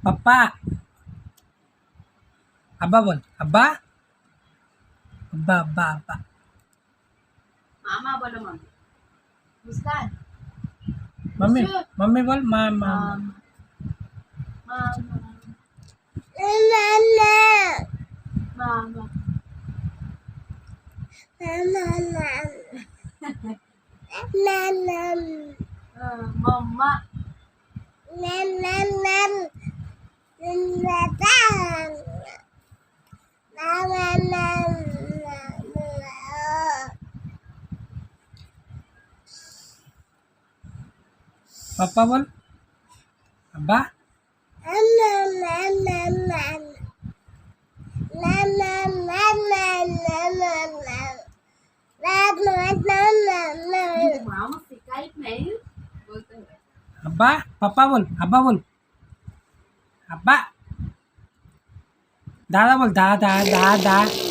पप्पा. अब्बा बोल. अब्बा. अब्बा अब्बा अब्बा. मामा बोलो मम्मी. मुस्कान. मम्मी मम्मी बोल. मामा. मामा. मामा. मम्मा. पप्पा बोल. अब्बा. मामा शिकायत नाही बोलतो. अब्बा. पप्पा बोल. अब्बा बोल. अब्बा. दादा बोल. दादा दादा.